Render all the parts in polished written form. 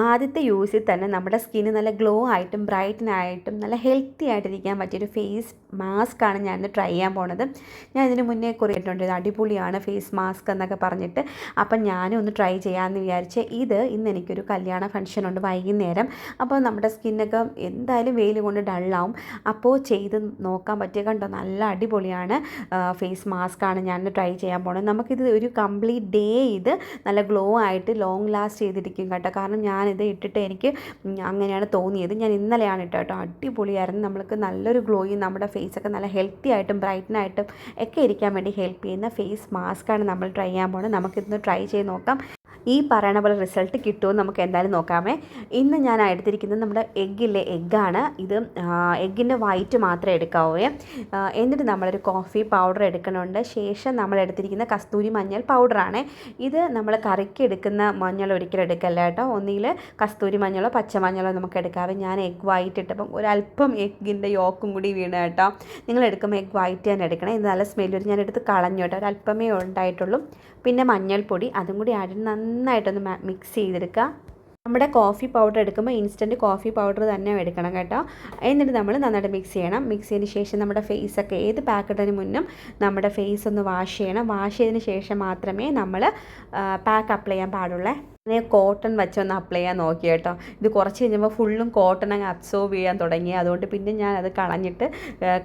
ആദ്യത്തെ യൂസിൽ തന്നെ നമ്മുടെ സ്കിന്ന് നല്ല ഗ്ലോ ആയിട്ടും ബ്രൈറ്റനായിട്ടും നല്ല ഹെൽത്തി ആയിട്ടിരിക്കാൻ പറ്റിയൊരു ഫേസ് മാസ്ക്കാണ് ഞാനിന്ന് ട്രൈ ചെയ്യാൻ പോണത്. ഞാൻ ഇതിന് മുന്നേ കുറേട്ടുണ്ട് ഇത് അടിപൊളിയാണ് ഫേസ് മാസ്ക് എന്നൊക്കെ പറഞ്ഞിട്ട്. അപ്പം ഞാനും ഒന്ന് ട്രൈ ചെയ്യാമെന്ന് വിചാരിച്ച് ഇന്ന് എനിക്കൊരു കല്യാണ ഫംഗ്ഷനുണ്ട് വൈകുന്നേരം. അപ്പോൾ നമ്മുടെ സ്കിന്നൊക്കെ എന്തായാലും വെയിൽ കൊണ്ട് ഡള്ളാവും. അപ്പോൾ ചെയ്ത് നോക്കാൻ പറ്റിയ കണ്ടോ നല്ല അടിപൊളിയാണ് ഫേസ് മാസ്ക്കാണ് ഞാനിന്ന് ട്രൈ ചെയ്യാൻ പോണത്. നമുക്കിത് ഒരു കംപ്ലീറ്റ് ഡേ ഇത് നല്ല ഗ്ലോ ആയിട്ട് ലോങ് ലാസ്റ്റ് ചെയ്തിരിക്കും കേട്ടോ. കാരണം ഞാനിത് ഇട്ടിട്ട് എനിക്ക് അങ്ങനെയാണ് തോന്നിയത്. ഞാൻ ഇന്നലെയാണ് ഇട്ടത് കേട്ടോ. അടിപൊളിയായിരുന്നു. നമ്മൾക്ക് നല്ലൊരു ഗ്ലോയും നമ്മുടെ ഫേസൊക്കെ നല്ല ഹെൽത്തി ആയിട്ടും ബ്രൈറ്റനായിട്ടും ഒക്കെ ഇരിക്കാൻ വേണ്ടി ഹെൽപ്പ് ചെയ്യുന്ന ഫേസ് മാസ്ക്കാണ് നമ്മൾ ട്രൈ ചെയ്യാൻ പോകുന്നത്. നമുക്കിതൊന്ന് ട്രൈ ചെയ്ത് നോക്കാം. ഈ പറയണ പോലെ റിസൾട്ട് കിട്ടുമെന്ന് നമുക്ക് എന്തായാലും നോക്കാമേ. ഇന്ന് ഞാൻ എടുത്തിരിക്കുന്നത് നമ്മുടെ എഗ്ഗാണ്. ഇത് എഗ്ഗിൻ്റെ വൈറ്റ് മാത്രമേ എടുക്കാവൂ. എന്നിട്ട് നമ്മളൊരു കോഫി പൗഡർ എടുക്കണമുണ്ട്. ശേഷം നമ്മൾ എടുത്തിരിക്കുന്ന കസ്തൂരി മഞ്ഞൾ പൗഡറാണ്. ഇത് നമ്മൾ കറിക്ക് എടുക്കുന്ന മഞ്ഞൾ ഒരിക്കലും എടുക്കല്ല കേട്ടോ. ഒന്നിൽ കസ്തൂരി മഞ്ഞളോ പച്ചമഞ്ഞളോ നമുക്ക് എടുക്കാവേ. ഞാൻ എഗ്ഗ് വൈറ്റ് ഇട്ടപ്പം ഒരല്പം എഗ്ഗിൻ്റെ യോക്കും കൂടി വീണ് കേട്ടോ. നിങ്ങൾ എടുക്കുമ്പോൾ എഗ്ഗ് വൈറ്റ് തന്നെ എടുക്കണം. ഇത് നല്ല സ്മെല്ല് വരും. ഞാൻ എടുത്ത് കളഞ്ഞു കേട്ടോ. ഒരല്പമേ ഉണ്ടായിട്ടുള്ളൂ. പിന്നെ മഞ്ഞൾപ്പൊടി അതും കൂടി നന്നായിട്ടൊന്ന് മിക്സ് ചെയ്തെടുക്കുക. നമ്മുടെ കോഫി പൗഡർ എടുക്കുമ്പോൾ ഇൻസ്റ്റൻറ്റ് കോഫി പൗഡർ തന്നെ എടുക്കണം കേട്ടോ. എന്നിട്ട് നമ്മൾ നന്നായിട്ട് മിക്സ് ചെയ്യണം. മിക്സ് ചെയ്തതിന് ശേഷം നമ്മുടെ ഫേസൊക്കെ ഏത് പാക്ക് ഇടുന്നതിന് മുന്നും നമ്മുടെ ഫേസ് ഒന്ന് വാഷ് ചെയ്യണം. വാഷ് ചെയ്തതിന് ശേഷം മാത്രമേ നമ്മൾ പാക്ക് അപ്ലൈ ചെയ്യാൻ പാടുള്ളൂ. ഞാൻ കോട്ടൺ വെച്ചൊന്ന് അപ്ലൈ ചെയ്യാൻ നോക്കി കേട്ടോ. ഇത് കുറച്ച് കഴിഞ്ഞപ്പോൾ ഫുള്ളും കോട്ടൺ അങ്ങ് അബ്സോർബ് ചെയ്യാൻ തുടങ്ങി. അതുകൊണ്ട് പിന്നെ ഞാൻ അത് കളഞ്ഞിട്ട്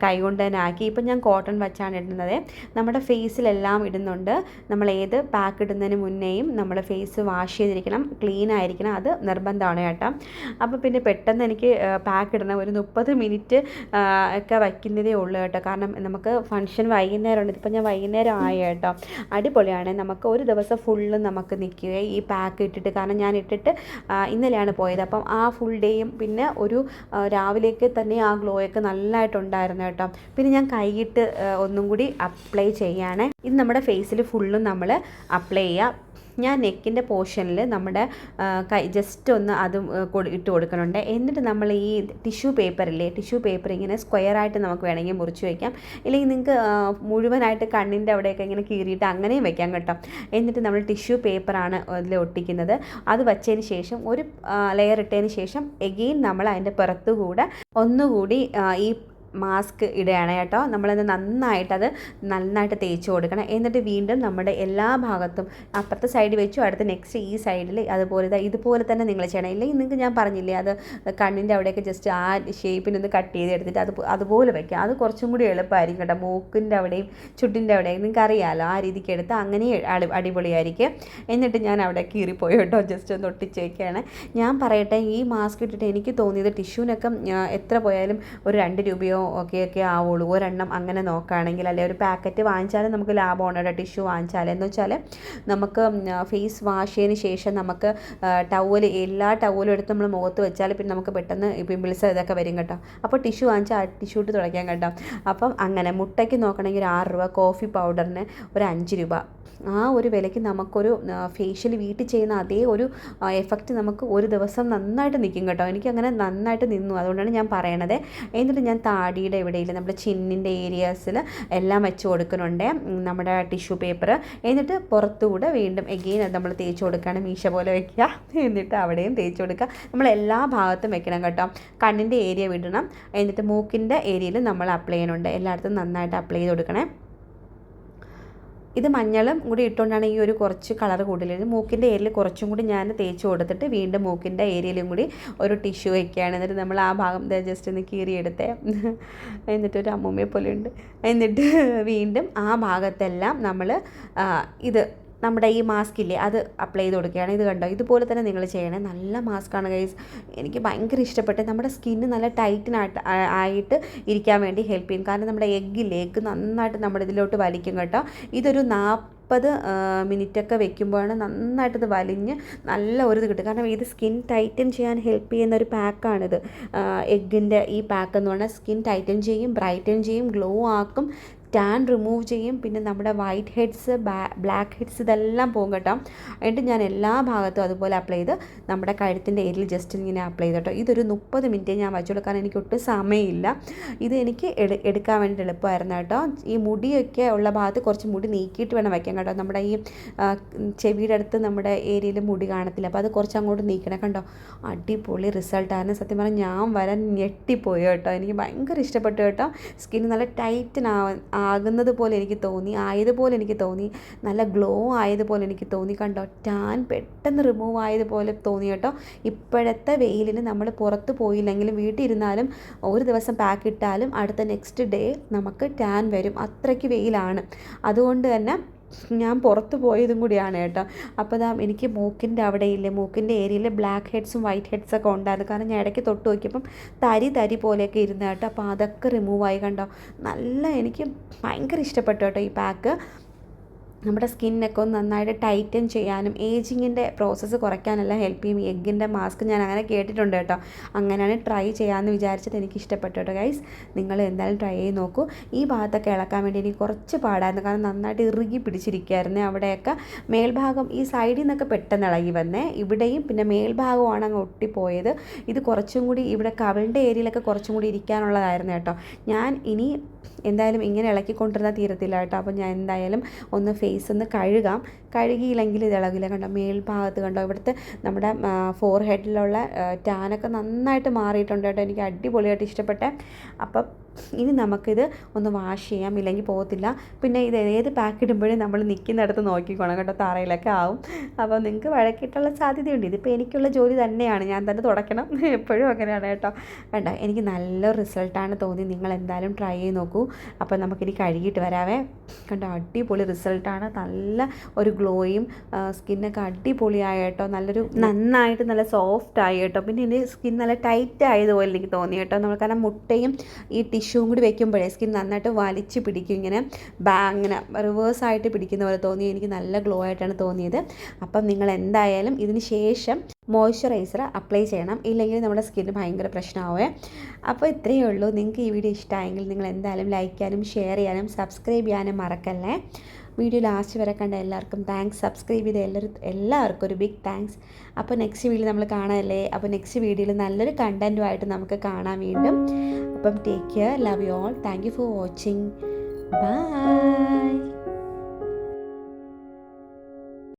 കൈ കൊണ്ട് തന്നെ ആക്കി. ഇപ്പം ഞാൻ കോട്ടൺ വെച്ചാണ് ഇടുന്നത്. നമ്മുടെ ഫേസിലെല്ലാം ഇടുന്നുണ്ട്. നമ്മൾ ഏത് പാക്ക് ഇടുന്നതിന് മുന്നേയും നമ്മുടെ ഫേസ് വാഷ് ചെയ്തിരിക്കണം, ക്ലീൻ ആയിരിക്കണം. അത് നിർബന്ധമാണ് കേട്ടോ. അപ്പോൾ പിന്നെ പെട്ടെന്ന് എനിക്ക് പാക്ക് ഇടണം. ഒരു 30 മിനിറ്റ് ഒക്കെ വയ്ക്കുന്നതേ ഉള്ളൂ കേട്ടോ. കാരണം നമുക്ക് ഫംഗ്ഷൻ വൈകുന്നേരമുണ്ട്. ഇതിപ്പോൾ ഞാൻ വൈകുന്നേരം ആയി കേട്ടോ. അടിപൊളിയാണ്. നമുക്ക് ഒരു ദിവസം ഫുള്ളും നമുക്ക് നിൽക്കുക ഈ പാക്ക് ഇട്ടിട്ട്. കാരണം ഞാൻ ഇട്ടിട്ട് ഇന്നലെയാണ് പോയത്. അപ്പം ആ ഫുൾ ഡേയും പിന്നെ ഒരു രാവിലേക്ക് തന്നെ ആ ഗ്ലോയൊക്കെ നല്ലതായിട്ടുണ്ടായിരുന്നു കേട്ടോ. പിന്നെ ഞാൻ കൈയിട്ട് ഒന്നും കൂടി അപ്ലൈ ചെയ്യാണ്. ഇത് നമ്മുടെ ഫേസിൽ ഫുള്ളും നമ്മൾ അപ്ലൈ ചെയ്യുക. ഞാൻ നെക്കിൻ്റെ പോർഷനിൽ നമ്മുടെ കൈ ജസ്റ്റ് ഒന്ന് അതും ഇട്ട് കൊടുക്കണുണ്ട്. എന്നിട്ട് നമ്മൾ ഈ ടിഷ്യൂ പേപ്പർ ഇങ്ങനെ സ്ക്വയറായിട്ട് നമുക്ക് വേണമെങ്കിൽ മുറിച്ച് വയ്ക്കാം. ഇല്ലെങ്കിൽ നിങ്ങൾക്ക് മുഴുവനായിട്ട് കണ്ണിൻ്റെ അവിടെയൊക്കെ ഇങ്ങനെ കീറിയിട്ട് അങ്ങനെയും വയ്ക്കാം കേട്ടോ. എന്നിട്ട് നമ്മൾ ടിഷ്യൂ പേപ്പറാണ് അതിൽ ഒട്ടിക്കുന്നത്. അത് വച്ചതിന് ശേഷം ഒരു ലെയർ ഇട്ടതിന് ശേഷം എഗെയിൻ നമ്മൾ അതിൻ്റെ പുറത്തുകൂടെ ഒന്നുകൂടി ഈ മാസ്ക് ഇടുകയാണ് കേട്ടോ. നമ്മളത് നന്നായിട്ട് തേച്ച് കൊടുക്കണം. എന്നിട്ട് വീണ്ടും നമ്മുടെ എല്ലാ ഭാഗത്തും അപ്പുറത്തെ സൈഡിൽ വെച്ചു, അടുത്ത നെക്സ്റ്റ് ഈ സൈഡിൽ ഇതുപോലെ തന്നെ നിങ്ങൾ ചെയ്യണം. ഇല്ലെങ്കിൽ നിങ്ങൾക്ക് ഞാൻ പറഞ്ഞില്ലേ അത് കണ്ണിൻ്റെ അവിടെയൊക്കെ ജസ്റ്റ് ആ ഷേപ്പിനൊന്ന് കട്ട് ചെയ്തെടുത്തിട്ട് അതുപോലെ വയ്ക്കുക. അത് കുറച്ചും കൂടി എളുപ്പമായിരിക്കും കേട്ടോ. മൂക്കിൻ്റെ അവിടെയും ചുട്ടിൻ്റെ അവിടെയും നിങ്ങൾക്ക് അറിയാമല്ലോ. ആ രീതിക്ക് എടുത്ത് അങ്ങനെ അടിപൊളിയായിരിക്കും. എന്നിട്ട് ഞാൻ അവിടെ കീറിപ്പോയി കേട്ടോ. ജസ്റ്റ് ഒന്ന് ഒട്ടിച്ച് വയ്ക്കുകയാണ്. ഞാൻ പറയട്ടെ, ഈ മാസ്ക് ഇട്ടിട്ട് എനിക്ക് തോന്നിയത് ടിഷ്യൂനൊക്കെ എത്ര പോയാലും ഒരു 2 രൂപയോ ഒക്കെ ആവുള്ളൂ ഒരെണ്ണം. അങ്ങനെ നോക്കുകയാണെങ്കിൽ അല്ലെ ഒരു പാക്കറ്റ് വാങ്ങിച്ചാലും നമുക്ക് ലാഭമാണ് കേട്ടോ. ടിഷ്യൂ വാങ്ങിച്ചാൽ എന്ന് വെച്ചാൽ നമുക്ക് ഫേസ് വാഷ് ചെയ്തതിന് ശേഷം നമുക്ക് എല്ലാ ടവലും എടുത്ത് നമ്മൾ മുഖത്ത് വെച്ചാൽ പിന്നെ നമുക്ക് പെട്ടെന്ന് പിമ്പിൾസ് ഇതൊക്കെ വരും കേട്ടോ. അപ്പോൾ ടിഷ്യൂ വാങ്ങിച്ചാൽ ടിഷ്യൂ ഇട്ട് തുടയ്ക്കാൻ കേട്ടോ. അപ്പം അങ്ങനെ മുട്ടയ്ക്ക് നോക്കണമെങ്കിൽ 6 രൂപ, കോഫി പൗഡറിന് ഒരു 5 രൂപ. ആ ഒരു വിലയ്ക്ക് നമുക്കൊരു ഫേഷ്യൽ വീട്ടിൽ ചെയ്യുന്ന അതേ ഒരു എഫക്റ്റ് നമുക്ക് ഒരു ദിവസം നന്നായിട്ട് നിൽക്കും കേട്ടോ. എനിക്കങ്ങനെ നന്നായിട്ട് നിന്നു. അതുകൊണ്ടാണ് ഞാൻ പറയണത്. എന്നിട്ട് ഞാൻ താടിയുടെ ഇവിടെയിൽ നമ്മുടെ ചിന്നിൻ്റെ ഏരിയാസിൽ എല്ലാം വെച്ച് കൊടുക്കുന്നുണ്ട് നമ്മുടെ ടിഷ്യൂ പേപ്പർ. എന്നിട്ട് പുറത്തുകൂടെ വീണ്ടും എഗെയിൻ അത് നമ്മൾ തേച്ച് കൊടുക്കുകയാണ്. മീശ പോലെ വയ്ക്കുക. എന്നിട്ട് അവിടെയും തേച്ച് കൊടുക്കുക. നമ്മൾ എല്ലാ ഭാഗത്തും വെക്കണം കേട്ടോ. കണ്ണിൻ്റെ ഏരിയ വിടണം. എന്നിട്ട് മൂക്കിൻ്റെ ഏരിയയിൽ നമ്മൾ അപ്ലൈ ചെയ്യുന്നുണ്ട്. എല്ലായിടത്തും നന്നായിട്ട് അപ്ലൈ ചെയ്ത് കൊടുക്കണേ. ഇത് മഞ്ഞളും കൂടി ഇട്ടുകൊണ്ടാണ് ഈ ഒരു കുറച്ച് കളർ കൂടുതൽ. മൂക്കിൻ്റെ ഏരിയയിൽ കുറച്ചും കൂടി ഞാൻ തേച്ച് കൊടുത്തിട്ട് വീണ്ടും മൂക്കിൻ്റെ ഏരിയയിലും കൂടി ഒരു ടിഷ്യൂ വയ്ക്കുകയാണ്. എന്നിട്ട് നമ്മൾ ആ ഭാഗം ജസ്റ്റ് ഒന്ന് കീറിയെടുത്തേ. എന്നിട്ടൊരു അമ്മൂമ്മയെ പോലെ ഉണ്ട്. എന്നിട്ട് വീണ്ടും ആ ഭാഗത്തെല്ലാം നമ്മൾ ഇത് നമ്മുടെ ഈ മാസ്കില്ലേ അത് അപ്ലൈ ചെയ്ത് കൊടുക്കുകയാണ്. ഇത് കണ്ടോ, ഇതുപോലെ തന്നെ നിങ്ങൾ ചെയ്യണേ. നല്ല മാസ്കാണ് ഗൈസ്. എനിക്ക് ഭയങ്കര ഇഷ്ടപ്പെട്ടു. നമ്മുടെ സ്കിന്ന് നല്ല ആയിട്ട് ഇരിക്കാൻ വേണ്ടി ഹെൽപ്പ് ചെയ്യും. കാരണം നമ്മുടെ എഗ്ഗ് നന്നായിട്ട് നമ്മുടെ ഇതിലോട്ട് വലിക്കും കേട്ടോ. ഇതൊരു 40 മിനിറ്റൊക്കെ വെക്കുമ്പോഴാണ് നന്നായിട്ടത് വലിഞ്ഞ് നല്ല ഒരു ഇത് കിട്ടും. കാരണം ഇത് സ്കിൻ ടൈറ്റൻ ചെയ്യാൻ ഹെൽപ്പ് ചെയ്യുന്ന ഒരു പാക്കാണിത്. എഗ്ഗിൻ്റെ ഈ പാക്ക് എന്ന് പറഞ്ഞാൽ സ്കിൻ ടൈറ്റൻ ചെയ്യും, ബ്രൈറ്റൻ ചെയ്യും, ഗ്ലോ ആക്കും, ടാൻ റിമൂവ് ചെയ്യും, പിന്നെ നമ്മുടെ വൈറ്റ് ഹെഡ്സ്, ബ്ലാക്ക് ഹെഡ്സ് ഇതെല്ലാം പോകും കേട്ടോ. എന്നിട്ട് ഞാൻ എല്ലാ ഭാഗത്തും അതുപോലെ അപ്ലൈ ചെയ്ത് നമ്മുടെ കഴുത്തിൻ്റെ ഏരിയയിൽ ജസ്റ്റ് ഇങ്ങനെ അപ്ലൈ ചെയ്ത് കേട്ടോ. ഇതൊരു 30 മിനിറ്റ് ഞാൻ വെച്ചോളൂ, കാരണം എനിക്ക് ഒട്ടും സമയമില്ല. ഇത് എനിക്ക് എടുക്കാൻ വേണ്ടി എളുപ്പമായിരുന്നു കേട്ടോ. ഈ മുടിയൊക്കെ ഉള്ള ഭാഗത്ത് കുറച്ച് മുടി നീക്കിയിട്ട് വേണം വയ്ക്കാൻ കേട്ടോ. നമ്മുടെ ഈ ചെവിയുടെ അടുത്ത് നമ്മുടെ ഏരിയയിൽ മുടി കാണത്തില്ല, അപ്പോൾ അത് കുറച്ച് അങ്ങോട്ട് നീക്കണം കണ്ടോ. അടിപൊളി റിസൾട്ടായിരുന്നു. സത്യം പറഞ്ഞാൽ ഞാൻ വരാൻ ഞെട്ടിപ്പോയി കേട്ടോ. എനിക്ക് ഭയങ്കര ഇഷ്ടപ്പെട്ടു കേട്ടോ. സ്കിൻ നല്ല ആകുന്നത് പോലെ എനിക്ക് തോന്നി, ആയതുപോലെ എനിക്ക് തോന്നി, നല്ല ഗ്ലോ ആയതുപോലെ എനിക്ക് തോന്നി കണ്ടോ. ടാൻ പെട്ടെന്ന് റിമൂവ് ആയതുപോലെ തോന്നി കേട്ടോ. ഇപ്പോഴത്തെ വെയിലിന് നമ്മൾ പുറത്ത് പോയില്ലെങ്കിലും വീട്ടിൽ ഇരുന്നാലും ഒരു ദിവസം പാക്ക് ഇട്ടാലും അടുത്ത നെക്സ്റ്റ് ഡേ നമുക്ക് ടാൻ വരും, അത്രയ്ക്ക് വെയിലാണ്. അതുകൊണ്ട് തന്നെ ഞാൻ പുറത്ത് പോയതും കൂടിയാണ് കേട്ടോ. അപ്പോൾ എനിക്ക് മൂക്കിൻ്റെ അവിടെയില്ലേ, മൂക്കിൻ്റെ ഏരിയയിൽ ബ്ലാക്ക് ഹെഡ്സും വൈറ്റ് ഹെഡ്സൊക്കെ ഉണ്ടായിരുന്നു. കാരണം ഞാൻ ഇടയ്ക്ക് തൊട്ട് നോക്കിയപ്പം തരി പോലെയൊക്കെ ഇരുന്ന് കേട്ടോ. അപ്പോൾ അതൊക്കെ റിമൂവായി കണ്ടോ. എനിക്ക് ഭയങ്കര ഇഷ്ടപ്പെട്ടു കേട്ടോ ഈ പാക്ക്. നമ്മുടെ സ്കിന്നൊക്കെ ഒന്ന് നന്നായിട്ട് ടൈറ്റൻ ചെയ്യാനും ഏജിങ്ങിൻ്റെ പ്രോസസ്സ് കുറയ്ക്കാനെല്ലാം ഹെൽപ്പ് ചെയ്യും. എഗ്ഗിൻ്റെ മാസ്ക് ഞാൻ അങ്ങനെ കേട്ടിട്ടുണ്ട് കേട്ടോ. അങ്ങനെയാണ് ട്രൈ ചെയ്യാമെന്ന് വിചാരിച്ചിട്ട് എനിക്ക് ഇഷ്ടപ്പെട്ടു കേട്ടോ ഗൈസ്. നിങ്ങൾ എന്തായാലും ട്രൈ ചെയ്ത് നോക്കൂ. ഈ ഭാഗത്തൊക്കെ ഇളക്കാൻ വേണ്ടി എനിക്ക് കുറച്ച് പാടായിരുന്നു, കാരണം നന്നായിട്ട് ഇറുകി പിടിച്ചിരിക്കുകയായിരുന്നു അവിടെയൊക്കെ. മേൽഭാഗം ഈ സൈഡിൽ നിന്നൊക്കെ പെട്ടെന്ന് ഇളകി വന്നേ, ഇവിടെയും പിന്നെ മേൽഭാഗമാണ് അങ്ങ് ഒട്ടിപ്പോയത്. ഇത് കുറച്ചും കൂടി ഇവിടെ കവിളിൻ്റെ ഏരിയയിലൊക്കെ കുറച്ചും കൂടി ഇരിക്കാനുള്ളതായിരുന്നു കേട്ടോ. ഞാൻ ഇനി എന്തായാലും ഇങ്ങനെ ഇളക്കിക്കൊണ്ടിരുന്നാൽ തീരത്തില്ല കേട്ടോ. അപ്പോൾ ഞാൻ എന്തായാലും ഒന്ന് ഫേസ് ഒന്ന് കഴുകിയില്ലെങ്കിൽ ഇത് ഇളകില്ല കണ്ടോ. മേൽഭാഗത്ത് കണ്ടോ, ഇവിടുത്തെ നമ്മുടെ ഫോർ ഹെഡിലുള്ള ടാനൊക്കെ നന്നായിട്ട് മാറിയിട്ടുണ്ട് കേട്ടോ. എനിക്ക് അടിപൊളിയായിട്ട് ഇഷ്ടപ്പെട്ടെ. അപ്പം ഇനി നമുക്കിത് ഒന്ന് വാഷ് ചെയ്യാം, ഇല്ലെങ്കിൽ പോകത്തില്ല. പിന്നെ ഇത് ഏത് പാക്ക് ഇടുമ്പോഴും നമ്മൾ നിൽക്കുന്നിടത്ത് നോക്കിക്കോണം കേട്ടോ, തറയിലൊക്കെ ആവും. അപ്പോൾ നിങ്ങൾക്ക് വഴക്കിട്ടുള്ള സാധ്യതയുണ്ട്. ഇതിപ്പോൾ എനിക്കുള്ള ജോലി തന്നെയാണ്, ഞാൻ തന്നെ തുടയ്ക്കണം, എപ്പോഴും അങ്ങനെയാണ് കേട്ടോ. കണ്ടോ, എനിക്ക് നല്ല റിസൾട്ടാണ് തോന്നി. നിങ്ങൾ എന്തായാലും ട്രൈ ചെയ്ത് നോക്കൂ. അപ്പോൾ നമുക്കിനി കഴുകിയിട്ട് വരാവേ. കണ്ടോ, അടിപൊളി റിസൾട്ടാണ്. നല്ല ഒരു ഗ്ലോയും സ്കിന്നൊക്കെ അടിപൊളിയായി കേട്ടോ. നന്നായിട്ട് നല്ല സോഫ്റ്റ് ആയി കേട്ടോ. പിന്നെ എൻ്റെ സ്കിൻ നല്ല ടൈറ്റ് ആയതുപോലെ എനിക്ക് തോന്നി കേട്ടോ. നമ്മൾ കാരണം മുട്ടയും ഈ ടിഷ്യൂവും കൂടി വെക്കുമ്പോഴേ സ്കിൻ നന്നായിട്ട് വലിച്ച് പിടിക്കും, ഇങ്ങനെ ഇങ്ങനെ റിവേഴ്സായിട്ട് പിടിക്കുന്ന പോലെ തോന്നി. എനിക്ക് നല്ല ഗ്ലോ ആയിട്ടാണ് തോന്നിയത്. അപ്പം നിങ്ങൾ എന്തായാലും ഇതിന് ശേഷം മോയ്സ്ചറൈസർ അപ്ലൈ ചെയ്യണം, ഇല്ലെങ്കിൽ നമ്മുടെ സ്കിന്ന് ഭയങ്കര പ്രശ്നമാവേ. അപ്പോൾ ഇത്രയേ ഉള്ളൂ. നിങ്ങൾക്ക് ഈ വീഡിയോ ഇഷ്ടമായെങ്കിൽ നിങ്ങൾ എന്തായാലും ലൈക്ക് ചെയ്യാനും ഷെയർ ചെയ്യാനും സബ്സ്ക്രൈബ് ചെയ്യാനും മറക്കല്ലേ. വീഡിയോ ലാസ്റ്റ് വരെ കണ്ട എല്ലാവർക്കും താങ്ക്സ്. സബ്സ്ക്രൈബ് ചെയ്ത എല്ലാവർക്കും ഒരു ബിഗ് താങ്ക്സ്. അപ്പോൾ നെക്സ്റ്റ് വീഡിയോ നമ്മൾ കാണാമല്ലേ. അപ്പോൾ നെക്സ്റ്റ് വീഡിയോയിൽ നല്ലൊരു കണ്ടൻറ്റുമായിട്ട് നമുക്ക് കാണാം വീണ്ടും. അപ്പം take care, love you all, thank you for watching, by.